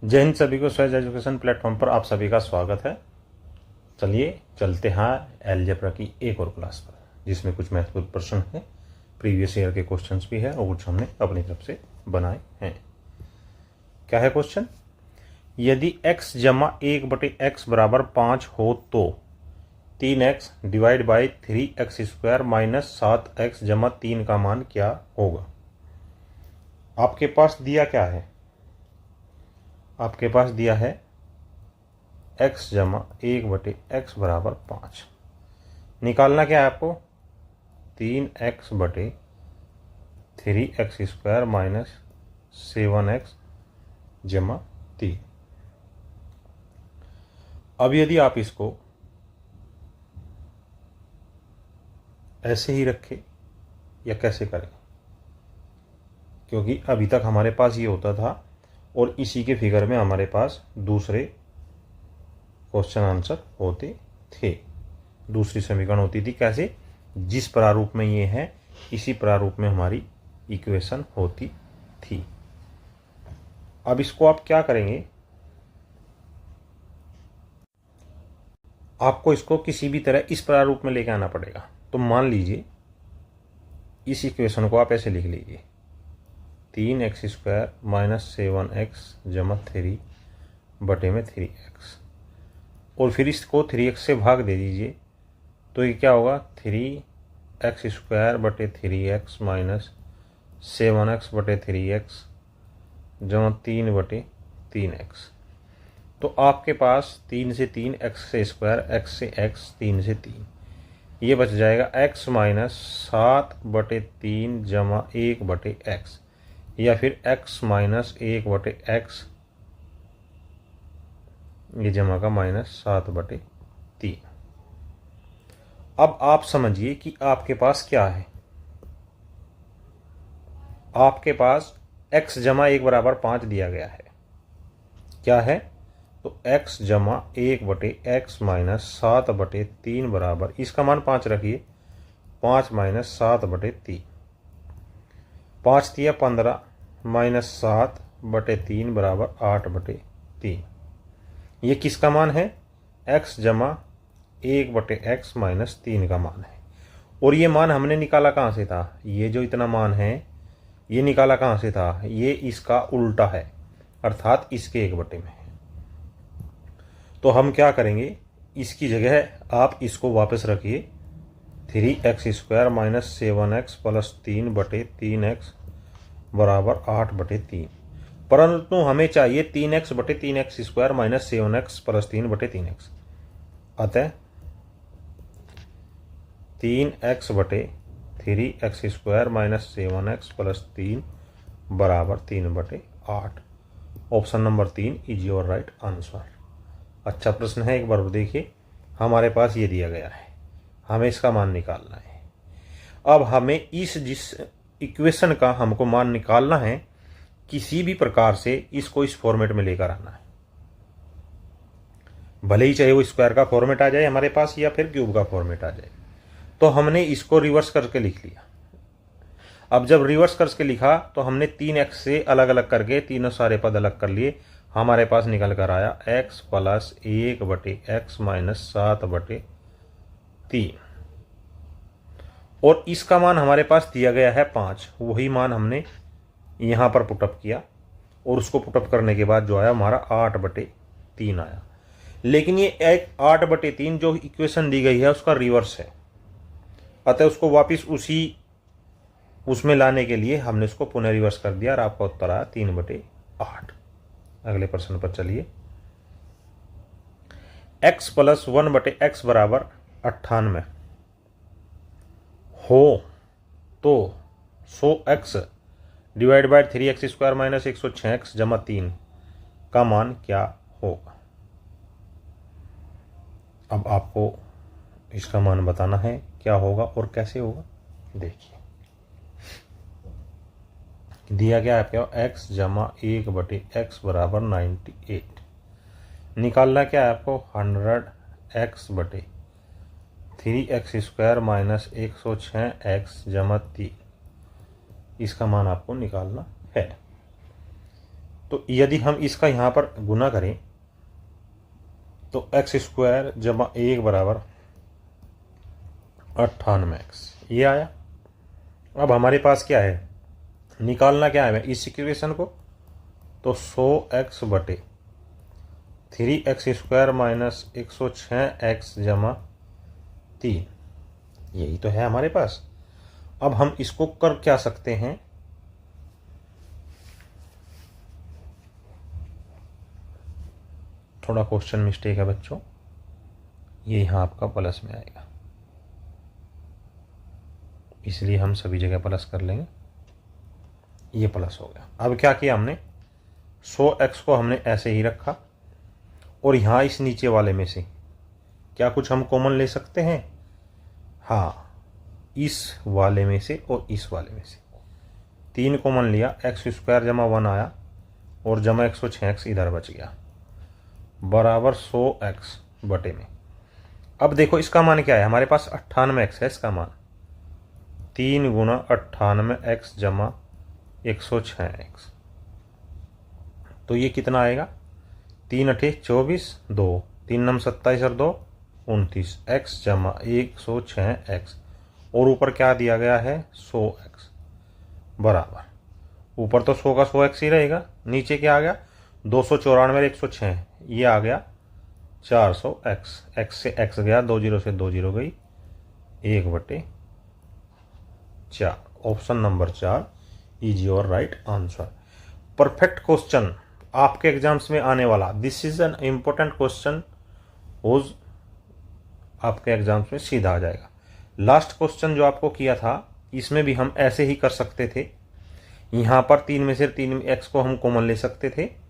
जय हिंद सभी को। स्वयं एजुकेशन प्लेटफॉर्म पर आप सभी का स्वागत है। चलिए चलते हैं अलजेब्रा की एक और क्लास पर, जिसमें कुछ महत्वपूर्ण प्रश्न हैं, प्रीवियस ईयर के क्वेश्चंस भी हैं और कुछ हमने अपनी तरफ से बनाए हैं। क्या है क्वेश्चन? यदि x जमा 1/x बराबर 5 हो तो 3x divide by 3x² minus 7x जमा 3 का मान क्या होगा? आपके पास दिया क्या है? आपके पास दिया है x जमा 1/x बराबर 5। निकालना क्या है आपको? 3x/3x² माइनस 7x जमा 3। अब यदि आप इसको ऐसे ही रखें या कैसे करें, क्योंकि अभी तक हमारे पास ये होता था और इसी के फिगर में हमारे पास दूसरे क्वेश्चन आंसर होते थे, दूसरी समीकरण होती थी। कैसे? जिस प्रारूप में ये है इसी प्रारूप में हमारी इक्वेशन होती थी। अब इसको आप क्या करेंगे? आपको इसको किसी भी तरह इस प्रारूप में लेके आना पड़ेगा। तो मान लीजिए इस इक्वेशन को आप ऐसे लिख लीजिए, 3x² माइनस 7x जमा 3/3x, और फिर इसको 3x से भाग दे दीजिए। तो ये क्या होगा? 3x²/3x माइनस 7x/3x जमा 3/3x। तो आपके पास 3 से 3 x से स्क्वायर, x से x, 3 से 3, ये बच जाएगा x माइनस 7/3 जमा 1/x, या फिर x माइनस 1/x, ये जमा का माइनस 7/3। अब आप समझिए कि आपके पास क्या है। आपके पास x जमा 1 बराबर 5 दिया गया है। क्या है? तो x जमा 1/x माइनस 7/3 बराबर, इसका मान 5 रखिए, 5 माइनस 7/3, 5 दिया 15 माइनस 7/3 बराबर 8/3। ये किसका मान है? x जमा 1/x माइनस 3 का मान है। और ये मान हमने निकाला कहाँ से था? ये जो इतना मान है ये निकाला कहाँ से था? ये इसका उल्टा है, अर्थात इसके 1/में है। तो हम क्या करेंगे? इसकी जगह आप इसको वापस रखिए, 3x² minus 7x plus 3/3x बराबर 8/3। परंतु हमें चाहिए 3x/3x² minus 7x plus 3/3x। अतः 3x/3x² माइनस 7x प्लस 3 बराबर 3/8। Option number 3 is your right answer. अच्छा प्रश्न है, एक बार देखिए। हमारे पास ये दिया गया है, हमें इसका मान निकालना है। अब हमें जिस इक्वेशन का हमको मान निकालना है, किसी भी प्रकार से इसको इस फॉर्मेट में लेकर आना है। भले ही चाहे वो स्क्वायर का फॉर्मेट आ जाए हमारे पास या फिर क्यूब का फॉर्मेट आ जाए। तो हमने इसको रिवर्स करके लिख लिया। अब जब रिवर्स करके लिखा तो हमने 3x से अलग अलग करके तीनों सारे पद अलग कर लिए। हमारे पास निकल कर आया x प्लस 1/x माइनस 7/3, और इसका मान हमारे पास दिया गया है 5। वही मान हमने यहाँ पर पुटअप किया और उसको पुटअप करने के बाद जो आया हमारा 8/3 आया। लेकिन ये 8/3 जो इक्वेशन दी गई है उसका रिवर्स है, अतः उसको वापस उसमें लाने के लिए हमने उसको पुनः रिवर्स कर दिया और आपका उत्तर आया 3/8। अगले प्रश्न पर चलिए। x प्लस 1/x बराबर 98 हो तो 100x divide by 3x² minus 106x जमा 3 का मान क्या होगा? अब आपको इसका मान बताना है क्या होगा और कैसे होगा। देखिए दिया गया आपके x जमा 1/x बराबर 98। निकालना क्या है आपको? 100x/3x² माइनस 106x जमा 3, इसका मान आपको निकालना है। तो यदि हम इसका यहाँ पर गुना करें तो एक्स स्क्वायर जमा 1 बराबर 98x ये आया। अब हमारे पास क्या है, निकालना क्या है इस इक्वेशन को, तो 100x बटे 3x स्क्वायर माइनस 106x जमा 3, यही तो है हमारे पास। अब हम इसको कर क्या सकते हैं, थोड़ा क्वेश्चन मिस्टेक है बच्चों, ये यहाँ आपका प्लस में आएगा, इसलिए हम सभी जगह प्लस कर लेंगे, ये प्लस हो गया। अब क्या किया हमने, 100x को हमने ऐसे ही रखा और यहाँ इस नीचे वाले में से क्या कुछ हम कॉमन ले सकते हैं, हाँ इस वाले में से और इस वाले में से 3 कॉमन लिया, एक्स स्क्वायर जमा 1 आया और जमा 106x इधर बच गया बराबर 100x बटे में। अब देखो इसका मान क्या है, हमारे पास 98x है, इसका मान 3 गुना 98x जमा 106x, तो ये कितना आएगा, 3 अठे 24, 2 3 नम 27 और 2 29 x जमा 106x और ऊपर क्या दिया गया है 100x बराबर, ऊपर तो 100 का 100x ही रहेगा, नीचे क्या आ गया 294 106, ये आ गया 400x, x से x गया, 2 जीरो से 2 जीरो गई, 1/4। Option number 4 is your right answer. Perfect question आपके एग्जाम्स में आने वाला, this is an important question, रोज आपके एग्जाम्स में सीधा आ जाएगा। लास्ट क्वेश्चन जो आपको किया था इसमें भी हम ऐसे ही कर सकते थे, यहाँ पर 3 में से 3 x को हम कॉमन ले सकते थे,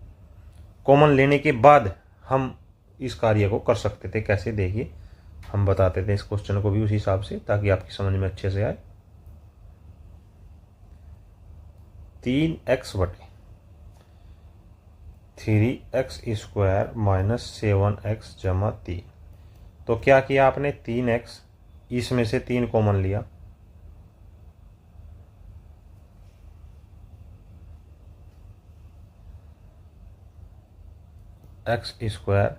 कॉमन लेने के बाद हम इस कार्य को कर सकते थे, कैसे देखिए हम बताते थे इस क्वेश्चन को भी उसी हिसाब से, ताकि आपकी समझ में अच्छे से आए। 3x बटे 3x स्क्वायर माइनस 7x जमा 3, तो क्या किया आपने 3x, इसमें से 3 कॉमन लिया, x स्क्वायर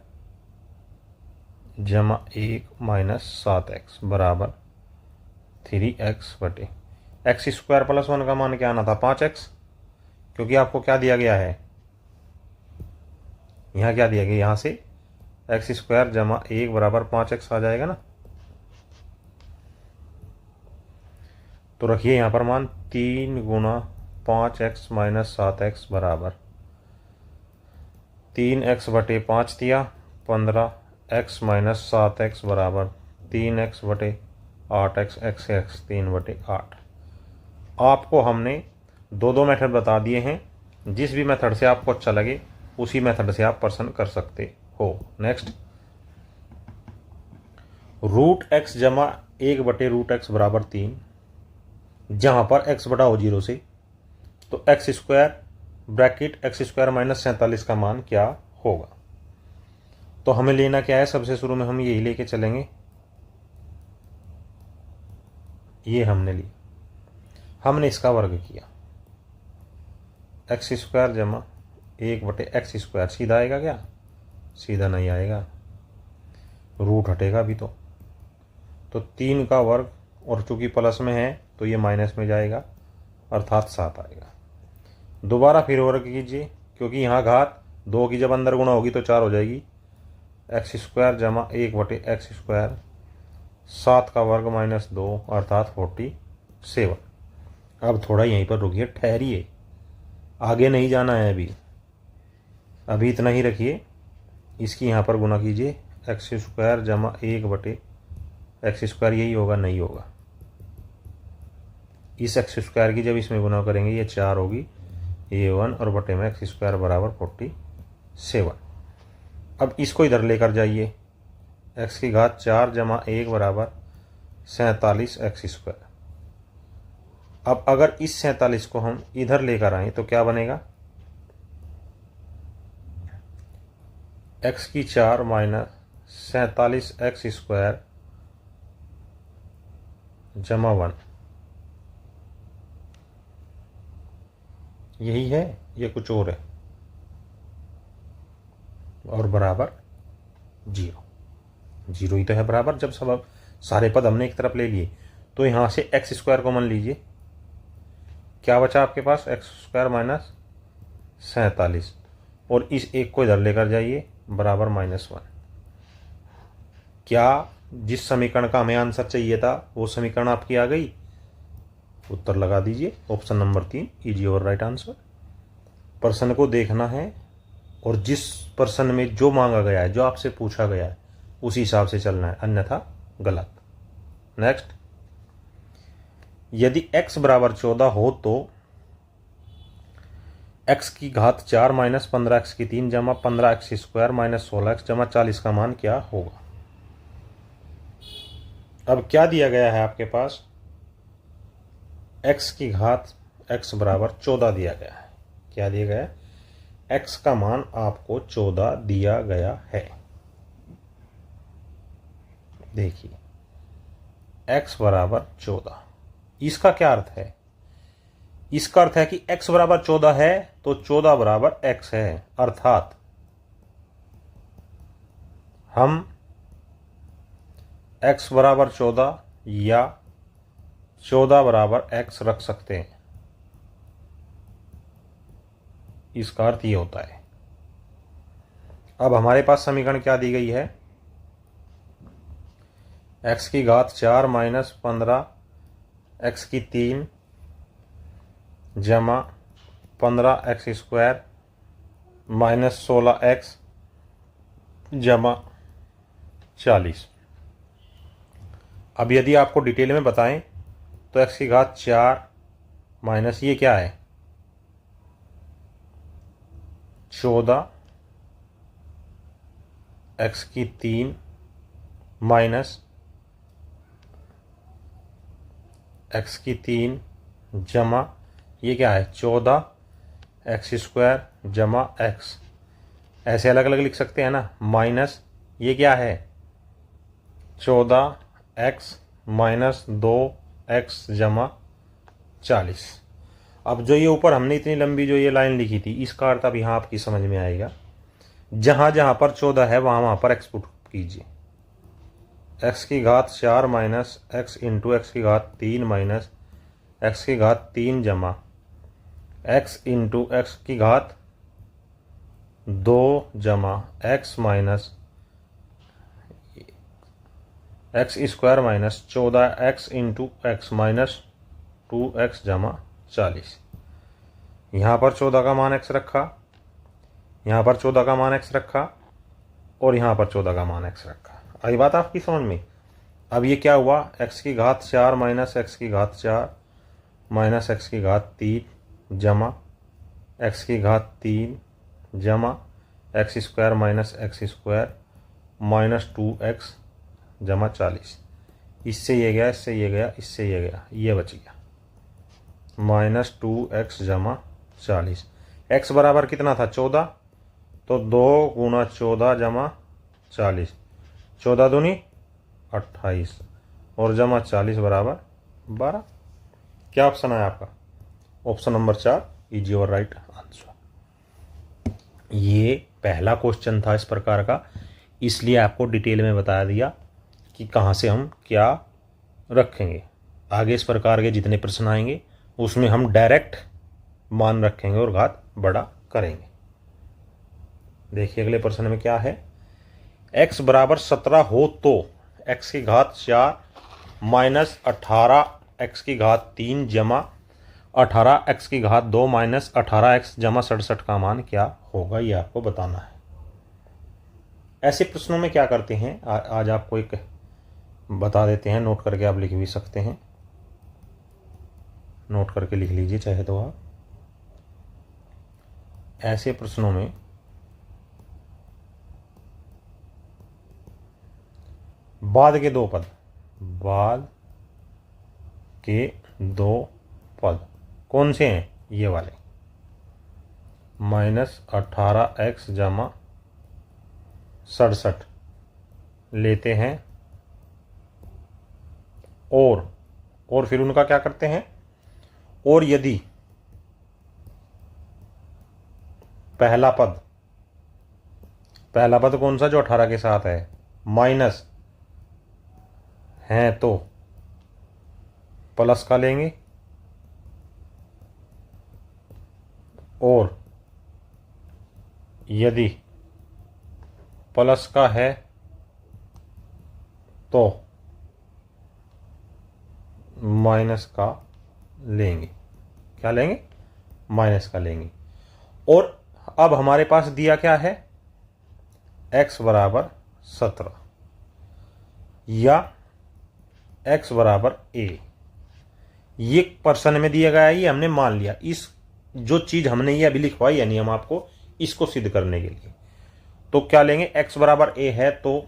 जमा 1 माइनस 7x बराबर 3x बटे x स्क्वायर प्लस 1 का मान क्या आना था 5x, क्योंकि आपको क्या दिया गया है, यहाँ क्या दिया गया, यहाँ से एक्स स्क्वायर जमा 1 बराबर 5x आ जाएगा ना, तो रखिए यहाँ पर मान 3 गुना 5x माइनस 7x बराबर 3x बटे 5 दिया 15x माइनस 7x बराबर 3x बटे 8x, x 3 बटे 8। आपको हमने दो मेथड बता दिए हैं, जिस भी मेथड से आपको अच्छा लगे उसी मेथड से आप प्रश्न कर सकते हो। नेक्स्ट, रूट एक्स जमा 1 बटे रूट एक्स बराबर 3, जहाँ पर x बटा हो 0 से, तो x square bracket x square minus 47 का मान क्या होगा। तो हमें लेना क्या है, सबसे शुरू में हम यही लेके चलेंगे, ये हमने लिया, हमने इसका वर्ग किया, एक्स स्क्वायर जमा 1 बटे एक्स स्क्वायर, सीधा आएगा क्या, सीधा नहीं आएगा, रूट हटेगा भी तो 3 का वर्ग, और चूंकि प्लस में है तो ये माइनस में जाएगा, अर्थात 7 आएगा। दोबारा फिर वर्ग कीजिए, क्योंकि यहाँ घात 2 की जब अंदर गुणा होगी तो 4 हो जाएगी, एक्स स्क्वायर जमा 1 बटे एक्स स्क्वायर, 7 का वर्ग माइनस 2 अर्थात 47। अब थोड़ा यहीं पर रुकिए, ठहरिए, आगे नहीं जाना है, अभी इतना ही रखिए, इसकी यहाँ पर गुना कीजिए, एक्स स्क्वायर जमा 1 बटे एक्स स्क्वायर, यही होगा नहीं होगा, इस एक्स स्क्वायर की जब इसमें गुना करेंगे ये 4 होगी, ये 1 और बटे में एक्स स्क्वायर बराबर 47। अब इसको इधर लेकर जाइए, एक्स की घात 4 जमा 1 बराबर 47 एक्स स्क्वायर। अब अगर इस 47 को हम इधर लेकर आए तो क्या बनेगा, एक्स की 4 माइनस 47 एक्स स्क्वायर जमा 1, यही है, ये कुछ और है, और बराबर 0। 0 ही तो है बराबर, जब सब अब सारे पद हमने एक तरफ ले लिए। तो यहाँ से एक्स स्क्वायर कॉमन लीजिए, क्या बचा आपके पास, एक्स स्क्वायर माइनस 47, और इस एक को इधर लेकर जाइए बराबर -1। क्या जिस समीकरण का हमें आंसर चाहिए था वो समीकरण आपकी आ गई? उत्तर लगा दीजिए, ऑप्शन नंबर 3 इजी और राइट आंसर। प्रश्न को देखना है और जिस प्रश्न में जो मांगा गया है, जो आपसे पूछा गया है, उसी हिसाब से चलना है, अन्यथा गलत। नेक्स्ट, यदि x बराबर 14 हो तो x की घात 4 माइनस 15x की 3 जमा 15x स्क्वायर माइनस 16x जमा 40 का मान क्या होगा? अब क्या दिया गया है आपके पास, x की घात x बराबर 14 दिया गया है। क्या दिया गया है? x का मान आपको 14 दिया गया है। देखिए, x बराबर 14, इसका क्या अर्थ है? इसका अर्थ है कि x बराबर 14 है तो 14 बराबर x है, अर्थात हम x बराबर 14 या 14 बराबर x रख सकते हैं। इसका अर्थ ये होता है। अब हमारे पास समीकरण क्या दी गई है, x की घात 4 माइनस 15 x की 3 जमा 15x स्क्वायर माइनस 16x जमा 40। अब यदि आपको डिटेल में बताएं तो x की घात 4 माइनस ये क्या है 14 x की 3 माइनस x की 3 जमा ये क्या है 14 x स्क्वायर जमा x, ऐसे अलग अलग लिख सकते हैं ना, माइनस ये क्या है 14x माइनस 2x जमा 40। अब जो ये ऊपर हमने इतनी लंबी जो ये लाइन लिखी थी, इसका अर्थ अब यहाँ आपकी समझ में आएगा। जहाँ जहाँ पर 14 है वहाँ वहाँ पर एक्स पुट कीजिए। x की घात 4 माइनस x इंटू एक्स की घात 3 माइनस x की घात 3 जमा x इंटू एक्स की घात 2 जमा x minus x square minus 14x into x minus 2x जमा 40। यहाँ पर 14 का मान x रखा, यहाँ पर 14 का मान x रखा और यहाँ पर 14 का मान x रखा। आई बात आपकी समझ में? अब ये क्या हुआ, x की घात 4 माइनस x की घात 4 माइनस x की घात 3 जमा x की घात 3 जमा x square minus x square minus 2x जमा 40। इससे ये गया, इससे ये गया, इससे ये गया, ये बच गया माइनस 2x जमा 40। x बराबर कितना था 14, तो 2 गुना 14 जमा 40, 14 दूनी 28 और जमा 40 बराबर 12। क्या ऑप्शन है आपका? ऑप्शन नंबर 4 इजी और राइट आंसर। ये पहला क्वेश्चन था इस प्रकार का, इसलिए आपको डिटेल में बता दिया कि कहाँ से हम क्या रखेंगे। आगे इस प्रकार के जितने प्रश्न आएंगे उसमें हम डायरेक्ट मान रखेंगे और घात बड़ा करेंगे। देखिए अगले प्रश्न में क्या है, x बराबर 17 हो तो x की घात 4 माइनस 18x की घात 3 जमा 18x की घात 2 माइनस 18x जमा 67 का मान क्या होगा, ये आपको बताना है। ऐसे प्रश्नों में क्या करते हैं, आज आपको एक बता देते हैं, नोट करके आप लिख भी सकते हैं, नोट करके लिख लीजिए चाहे तो आप। ऐसे प्रश्नों में बाद के दो पद, बाद के दो पद कौन से हैं, ये वाले, माइनस 18x जमा 67 लेते हैं और फिर उनका क्या करते हैं, और यदि पहला पद कौन सा जो 18 के साथ है, माइनस है तो प्लस का लेंगे, और यदि प्लस का है तो माइनस का लेंगे। क्या लेंगे? माइनस का लेंगे। और अब हमारे पास दिया क्या है, x बराबर 17 या x बराबर a। ये पर्सन में दिया गया है, ये हमने मान लिया। इस जो चीज हमने ये अभी लिखवाई है नियम आपको, इसको सिद्ध करने के लिए तो क्या लेंगे, x बराबर a है तो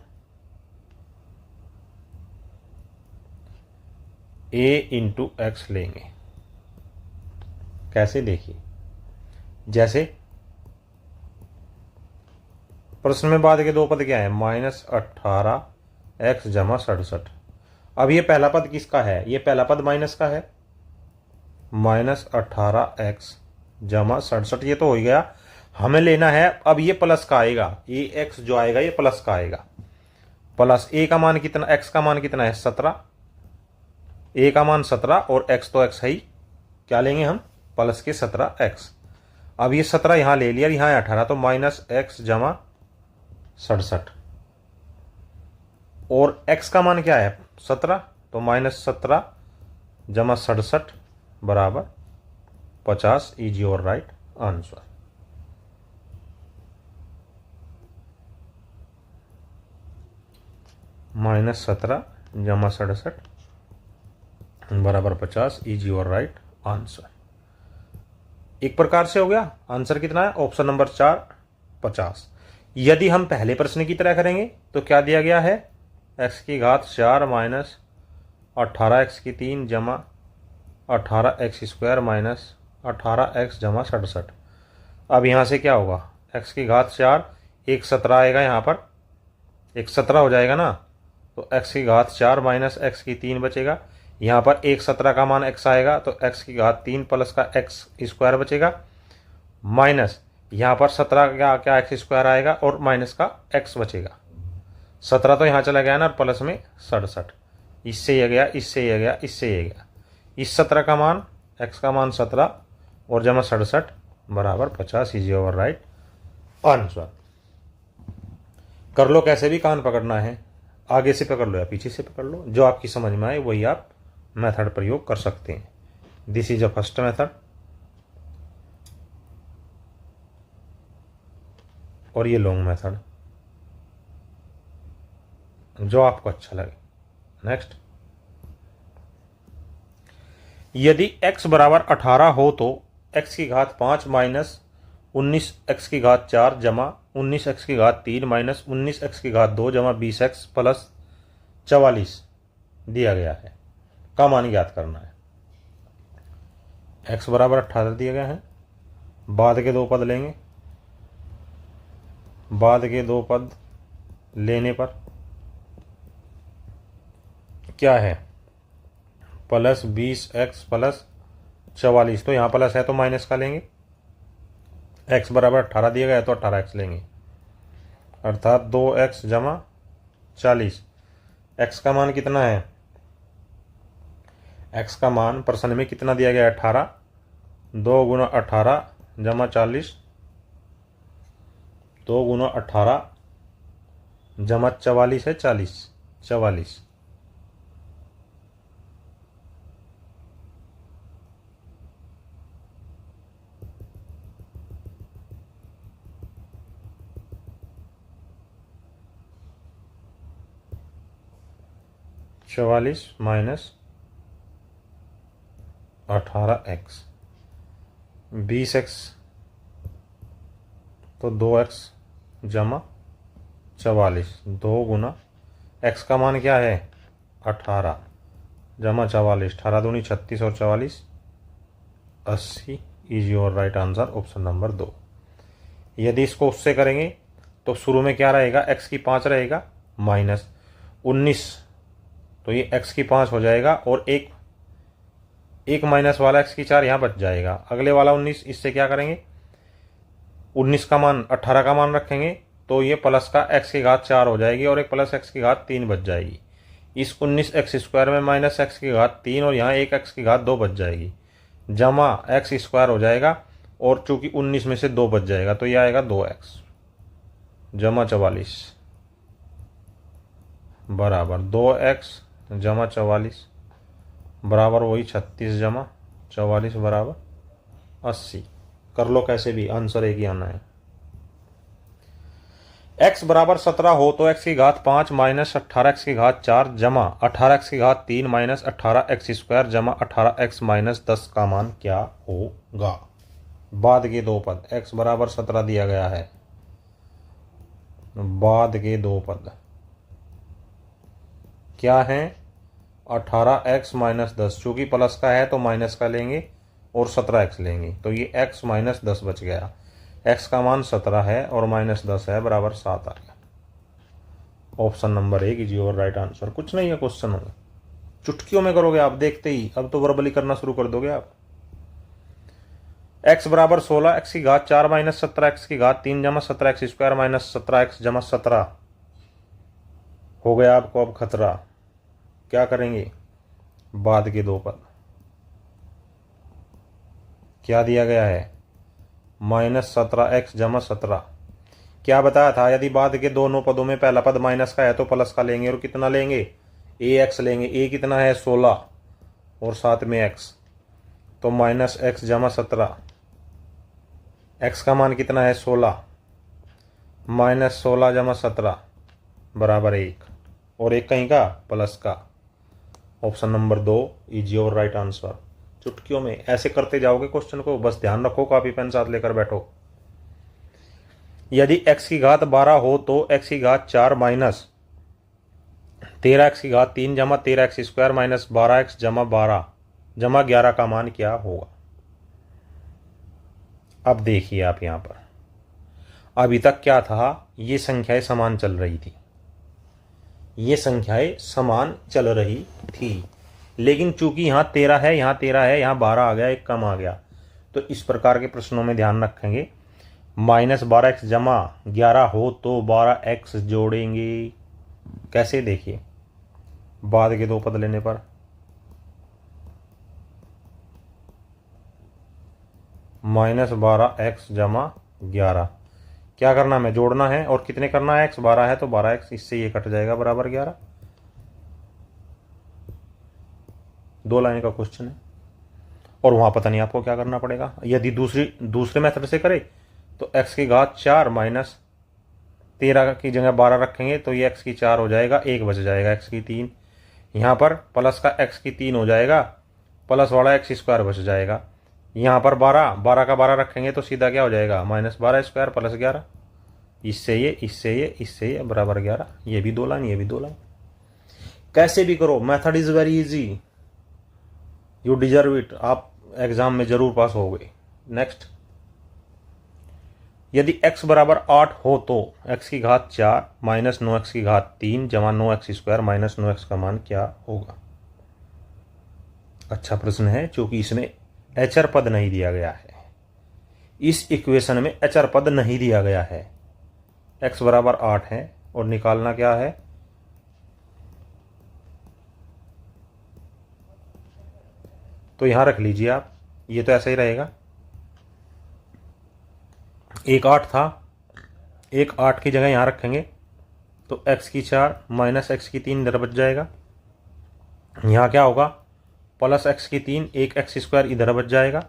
a इंटू एक्स लेंगे। कैसे? देखिए, जैसे प्रश्न में बाद के दो पद क्या है, -18x जमा 67। अब ये पहला पद किसका है, ये पहला पद माइनस का है, -18x जमा 67 ये तो हो गया। हमें लेना है अब ये प्लस का आएगा, ये x जो आएगा ये प्लस का आएगा। प्लस a का मान कितना, x का मान कितना है 17, a का मान 17 और x तो x है ही। क्या लेंगे हम, प्लस के 17x। अब ये 17 यहां ले लिया, यहां 18 तो -x जमा 67 और x का मान क्या है 17 तो -17 जमा 67 बराबर 50 इज योर राइट आंसर। -17 जमा 67 बराबर 50 इज योर राइट आंसर। एक प्रकार से हो गया। आंसर कितना है, ऑप्शन नंबर 4 50। यदि हम पहले प्रश्न की तरह करेंगे तो क्या दिया गया है, x की घात 4 माइनस 18x की 3 जमा 18x स्क्वायर माइनस 18x जमा 67। अब यहाँ से क्या होगा, x की घात 4, एक 17 आएगा यहाँ पर, एक 17 हो जाएगा ना, तो x की घात 4 माइनस x की 3 बचेगा। यहाँ पर एक 17 का मान x आएगा तो x की घात 3 प्लस का x स्क्वायर बचेगा, माइनस यहाँ पर 17 का क्या x स्क्वायर आएगा और माइनस का x बचेगा। 17 तो यहाँ चला गया ना, प्लस में 67, इससे ये गया, इससे ये गया, इससे ये गया। इस 17 का मान, x का मान 17 और जमा 67 बराबर 50 इज योर राइट आंसर। कर लो, कैसे भी कान पकड़ना है, आगे से पकड़ लो या पीछे से पकड़ लो, जो आपकी समझ में आए वही आप मेथड प्रयोग कर सकते हैं। This is a first method और ये लॉन्ग मेथड, जो आपको अच्छा लगे। नेक्स्ट, यदि x बराबर 18 हो तो x की घात 5 माइनस 19x की घात 4 जमा 19x की घात 3 माइनस 19x की घात 2 जमा 20x प्लस 44 दिया गया है, का मान ज्ञात करना है। x बराबर 18 दिया गया है, बाद के दो पद लेंगे, बाद के दो पद लेने पर क्या है, प्लस 20x प्लस 44, तो यहाँ प्लस है तो माइनस का लेंगे। x बराबर 18 दिया गया है तो 18x लेंगे, अर्थात 2x जमा 40। x का मान कितना है, x का मान प्रश्न में कितना दिया गया है 18, 2 गुना 18 जमा 40, 2 गुना 18 जमा 44 है 40, 44। चवालीस माइनस 18x, 20x तो 2x जमा 44, 2 गुना x का मान क्या है 18 जमा 44, 18 दूनी 36 और 44 80 is your right answer, option number 2। यदि इसको उससे करेंगे तो शुरू में क्या रहेगा, x की 5 रहेगा माइनस 19, तो ये x की 5 हो जाएगा और एक माइनस वाला x की 4 यहाँ बच जाएगा। अगले वाला 19, इससे क्या करेंगे, 19 का मान 18 का मान रखेंगे तो ये प्लस का एक्स की घात 4 हो जाएगी और एक प्लस एक्स की घात 3 बच जाएगी। इस 19x² में माइनस एक्स की घात 3 और यहाँ एक एक्स की घात 2 बच जाएगी, जमा x² हो जाएगा और चूंकि 19 में से 2 बच जाएगा तो ये आएगा 2x जमा 44 बराबर 2x जमा 44 बराबर वही 36 जमा 44 बराबर 80। कर लो कैसे भी, आंसर एक ही आना है। x बराबर 17 हो तो x की घात 5 माइनस 18x की घात 4 जमा 18x की घात 3 माइनस 18x² जमा 18x माइनस 10 का मान क्या होगा। बाद के दो पद, x बराबर 17 दिया गया है, बाद के दो पद क्या है, 18x माइनस 10, चूंकि प्लस का है तो माइनस का लेंगे और 17x लेंगे, तो ये x माइनस 10 बच गया। x का मान 17 है और माइनस 10 है बराबर 7 आ गया। Option number 1 is your right answer. कुछ नहीं है क्वेश्चन में, चुटकियों में करोगे आप देखते ही, अब तो वर्बली करना शुरू कर दोगे आप। x बराबर 16 x की घात 4 माइनस 17 x की घात 3 जमा 17x² माइनस 17x जमा 17 हो गया आपको अब खतरा। क्या करेंगे, बाद के दो पद क्या दिया गया है, माइनस 17x जमा 17। क्या बताया था, यदि बाद के दोनों पदों में पहला पद माइनस का है तो प्लस का लेंगे और कितना लेंगे, ax लेंगे। a कितना है 16 और साथ में x, तो माइनस x जमा 17, x का मान कितना है 16 माइनस 16 जमा 17 बराबर 1 और एक कहीं का प्लस का। Option number 2 is your right answer. चुटकियों में ऐसे करते जाओगे क्वेश्चन को, बस ध्यान रखो, कॉपी पेन साथ लेकर बैठो। यदि x की घात 12 हो तो x की घात 4 माइनस 13x की घात 3 जमा 13x² माइनस 12x जमा 12 जमा 11 का मान क्या होगा। अब देखिए आप यहां पर, अभी तक क्या था, ये संख्याएं समान चल रही थी, ये संख्याएं समान चल रही थी, लेकिन चूंकि यहाँ 13 है, यहाँ 13 है, यहाँ 12 आ गया, एक कम आ गया, तो इस प्रकार के प्रश्नों में ध्यान रखेंगे माइनस 12x जमा 11 हो तो 12x जोड़ेंगे। कैसे, देखिए बाद के दो पद लेने पर माइनस 12x जमा 11 क्या करना है, जोड़ना है और कितने करना है, x 12 है तो 12x, इससे ये कट जाएगा बराबर 11। दो लाइन का क्वेश्चन है और वहां पता नहीं आपको क्या करना पड़ेगा। यदि दूसरे मेथड से करे तो x की घात 4 माइनस 13 की जगह 12 रखेंगे तो ये x की 4 हो जाएगा, एक बच जाएगा x की 3, यहाँ पर प्लस का x की 3 हो जाएगा, प्लस वाला x² बच जाएगा। यहाँ पर 12 का 12 रखेंगे तो सीधा क्या हो जाएगा, माइनस 12² प्लस 11, इससे ये बराबर 11। ये भी दो लाइन, ये भी दो लाइन। कैसे भी करो, method is very easy, you deserve it, आप एग्जाम में जरूर पास होगे। नेक्स्ट, यदि x बराबर 8 हो तो x की घात 4 माइनस 9x की घात 3 जमा 9x² माइनस 9x का मान क्या होगा। अच्छा प्रश्न है, क्योंकि इसमें एचर पद नहीं दिया गया है, इस इक्वेशन में एचर पद नहीं दिया गया है। x बराबर 8 है और निकालना क्या है, तो यहां रख लीजिए आप, ये तो ऐसा ही रहेगा, एक 8 था, एक 8 की जगह यहां रखेंगे तो x की 4 माइनस x की 3 इधर बच जाएगा। यहां क्या होगा, प्लस x की 3, एक x² इधर बच जाएगा,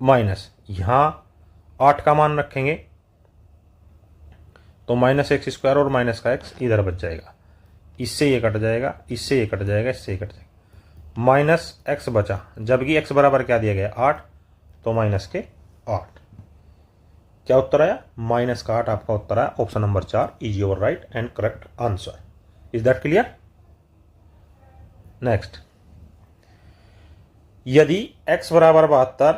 माइनस यहां 8 का मान रखेंगे तो माइनस x² और माइनस का x इधर बच जाएगा, इससे ये कट जाएगा, इससे ये कट जाएगा, इससे ये कट जाएगा, माइनस x बचा, जबकि x बराबर क्या दिया गया 8, तो माइनस के 8। क्या उत्तर आया, माइनस का 8 आपका उत्तर आया। Option number 4 is your right and correct answer. Is that clear. Next, यदि x बराबर 72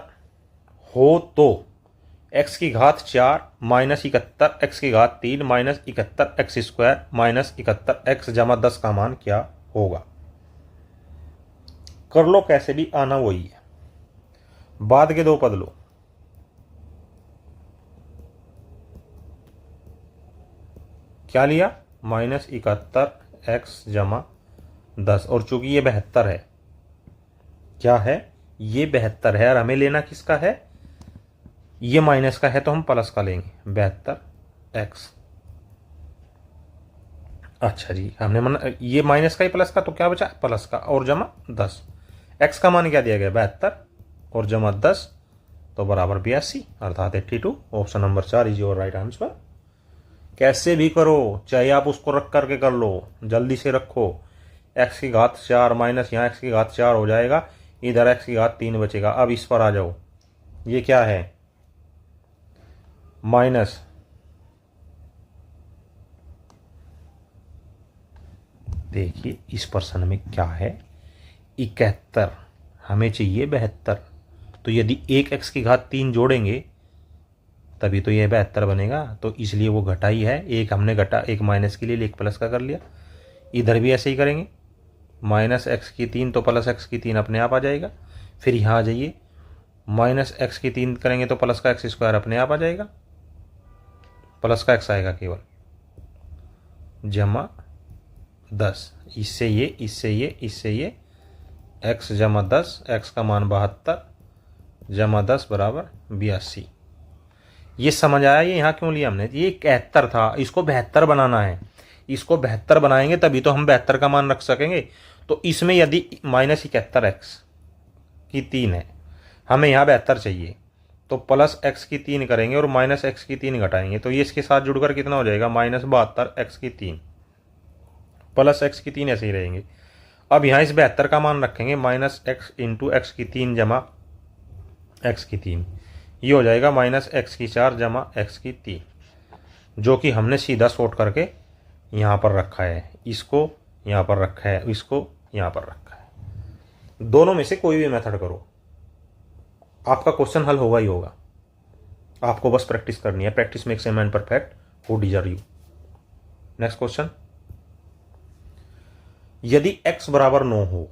हो तो x की घात 4 माइनस 71 x की घात 3 माइनस 71 x² माइनस 71 x जमा 10 का मान क्या होगा। कर लो कैसे भी, आना वही है, बाद के दो पद लो। क्या लिया, -71x जमा 10, और चूंकि ये 72 है, क्या है, ये 72 है और हमें लेना किसका है, ये माइनस का है तो हम प्लस का लेंगे, 72x। अच्छा जी, हमने मन ये माइनस का ही प्लस का, तो क्या बचा, प्लस का और जमा 10। x का मान क्या दिया गया, 72 और जमा 10, तो बराबर 82 अर्थात 82। Option number 4 is your right answer. कैसे भी करो, चाहे आप उसको रख करके कर लो, जल्दी से रखो। x की घात 4 माइनस यहाँ x की घात 4 हो जाएगा, इधर x की घात 3 बचेगा। अब इस पर आ जाओ, ये क्या है, माइनस, देखिए इस प्रश्न में क्या है, 71, हमें चाहिए 72, तो यदि एक x की घात 3 जोड़ेंगे तभी तो यह 72 बनेगा, तो इसलिए वो घटा ही है। एक हमने घटा, एक माइनस के लिए एक प्लस का कर लिया। इधर भी ऐसे ही करेंगे, -x की 3 तो +x की 3 अपने आप आ जाएगा। फिर यहाँ आ जाइए, -x की 3 करेंगे तो प्लस का x² अपने आप आ जाएगा, प्लस का x आएगा केवल, जमा 10, इससे ये, इससे ये, इससे ये, x जमा 10, x का मान 72 जमा 10 बराबर 82। ये समझ आया, ये यहाँ क्यों लिया हमने, ये 71 था, इसको 72 बनाना है। इसको 72 बनाएंगे तभी तो हम 72 का मान रख सकेंगे। तो इसमें यदि -71x की 3 है, हमें यहाँ 72 चाहिए, तो +x की 3 करेंगे और -x की 3 घटाएंगे, तो ये इसके साथ जुड़कर कितना हो जाएगा, -72x की 3 +x की 3 ऐसे ही रहेंगे। अब यहाँ इस 72 का मान रखेंगे, -x इंटू x की 3 जमा x की 3, ये हो जाएगा -x की 4 जमा x की 3, जो कि हमने सीधा शॉर्ट करके यहाँ पर रखा है, इसको यहाँ पर रखा है, इसको यहाँ पर रखा है। दोनों में से कोई भी मेथड करो, आपका क्वेश्चन हल होगा ही होगा। आपको बस प्रैक्टिस करनी है, practice makes a man perfect, who deserve you. Next question, यदि x बराबर 9 हो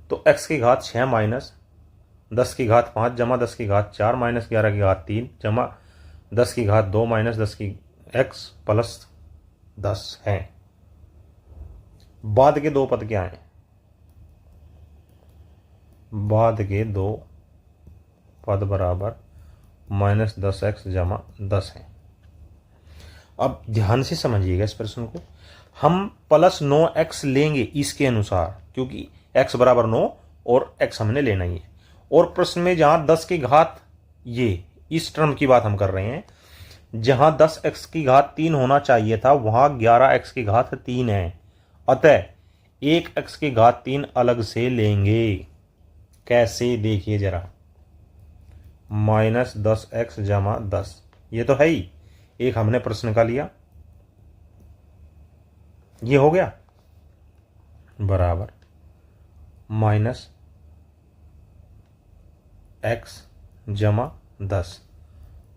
तो x की घात 6 माइनस 10 की घात 5 जमा 10 की घात 4 माइनस 11 की घात 3 जमा 10 की घात 2 माइनस 10 की x प्लस 10 है। बाद के दो पद क्या हैं, बाद के दो पद बराबर -10x जमा 10 है। अब ध्यान से समझिएगा इस प्रश्न को, हम +9x लेंगे इसके अनुसार, क्योंकि x बराबर 9 और x हमने लेना ही है। और प्रश्न में जहां 10 की घात, ये इस टर्म की बात हम कर रहे हैं, जहां 10x की घात 3 होना चाहिए था वहां 11x की घात 3 है, अतः 1x की घात 3 अलग से लेंगे। कैसे, देखिए जरा, -10x जमा 10, ये तो है ही, एक हमने प्रश्न का लिया, ये हो गया, बराबर -x जमा 10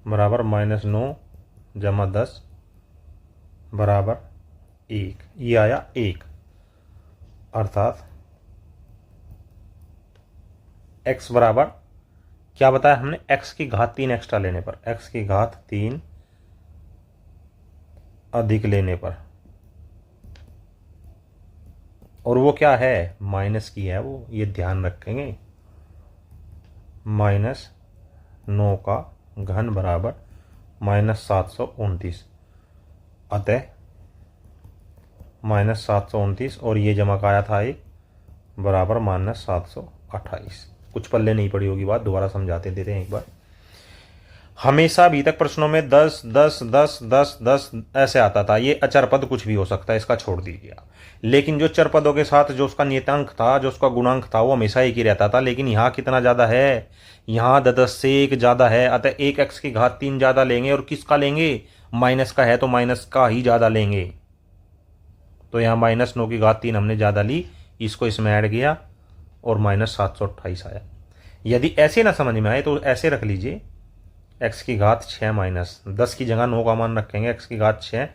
बराबर -9 जमा 10 बराबर 1, ये आया 1, अर्थात x बराबर क्या बताया हमने, x की घात 3 एक्स्ट्रा लेने पर, x की घात 3 अधिक लेने पर, और वो क्या है, माइनस की है वो, ये ध्यान रखेंगे, -9 का घन बराबर -729, अतः -729 और ये जमा का आया था एक, बराबर -728। कुछ पल्ले नहीं पड़ी होगी बात, दोबारा समझाते देते हैं एक बार। हमेशा अभी तक प्रश्नों में 10 10 10 10 10 ऐसे आता था, ये अचर पद कुछ भी हो सकता है, इसका छोड़ दीजिए आप। लेकिन जो चर पदों के साथ जो उसका नियतांक था, जो उसका गुणांक था, वो हमेशा एक ही रहता था। लेकिन यहाँ कितना ज़्यादा है, यहाँ 10 से 1 ज़्यादा है, अतः 1x की घात 3 ज़्यादा लेंगे। और किसका लेंगे, माइनस का है तो माइनस का ही ज़्यादा लेंगे। तो यहाँ -9 की घात 3 हमने ज़्यादा ली, इसको इसमें ऐड किया और -728 आया। यदि ऐसे ना समझ में आए तो ऐसे रख लीजिए, x की घात 6 माइनस 10 की जगह 9 का मान रखेंगे, x की घात 6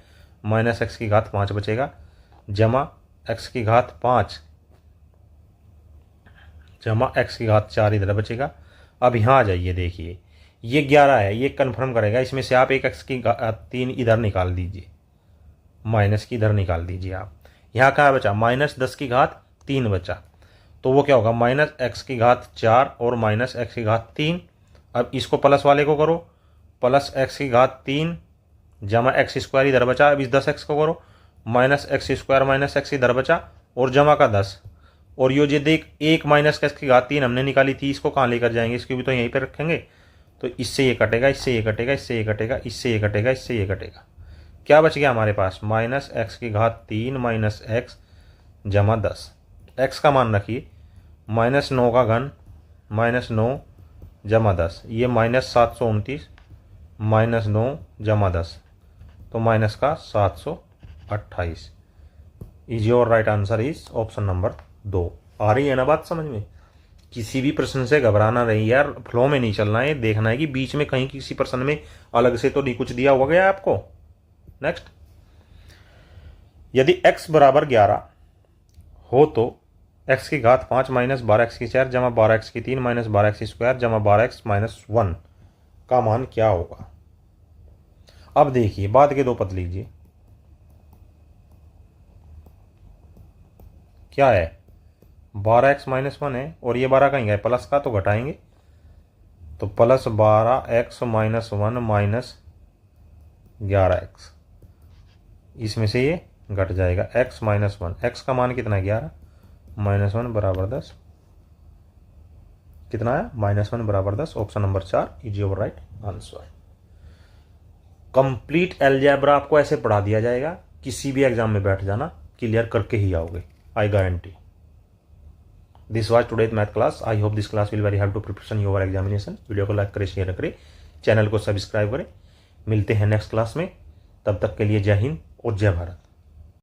माइनस x की घात 5 बचेगा, जमा x की घात 5 जमा x की घात 4 इधर बचेगा। अब यहाँ आ जाइए, देखिए ये 11 है, ये कन्फर्म करेगा, इसमें से आप एक x की घात 3 इधर निकाल दीजिए, माइनस की इधर निकाल दीजिए आप। यहाँ क्या बचा, -10⁻³ बचा। तो वो क्या होगा, -x⁴ और -x⁴। अब इसको प्लस वाले को करो, +x⁴ जमा x² इधर बचा। अब इस 10x को करो, -x² -x इधर बचा और जमा का 10। और ये देख, एक -x⁴ हमने निकाली थी, इसको कहाँ लेकर जाएंगे, इसको भी तो यहीं पर रखेंगे। तो इससे ये कटेगा, इससे ये कटेगा, इससे ये कटेगा, इससे ये कटेगा, इससे ये कटेगा। क्या बच गया हमारे पास, -x⁴ -x जमा 10। x का मान रखिए, -9 का घन -9 जमा 10, ये -729 -9 जमा 10, तो माइनस का 728। Is your right answer is option number 2। आ रही है ना बात समझ में। किसी भी प्रश्न से घबराना नहीं यार, फ्लो में नहीं चलना है, देखना है कि बीच में कहीं किसी प्रश्न में अलग से तो नहीं कुछ दिया हुआ गया आपको। नेक्स्ट, यदि x बराबर 11 हो तो x⁵ 5 -12x⁴ जमा 12x⁵ -12x² जमा 12x - 1 का मान क्या होगा। अब देखिए, बाद के दो पद लीजिए। क्या है, 12x - 1 है और ये 12 कहीं गए, प्लस का तो घटाएंगे, तो +12x - 1 -11x, इसमें से ये घट जाएगा x - 1। x का मान कितना है, 11 -1 = 10। कितना है, -1 = 10। Option number 4 is your right answer. Complete algebra आपको ऐसे पढ़ा दिया जाएगा, किसी भी एग्जाम में बैठ जाना, क्लियर करके ही आओगे, I guarantee. This was today's math class. I hope this class will very help to preparation your examination. Video को लाइक करें, शेयर करें, चैनल को सब्सक्राइब करें। मिलते हैं नेक्स्ट क्लास में, तब तक के लिए जय हिंद और जय भारत।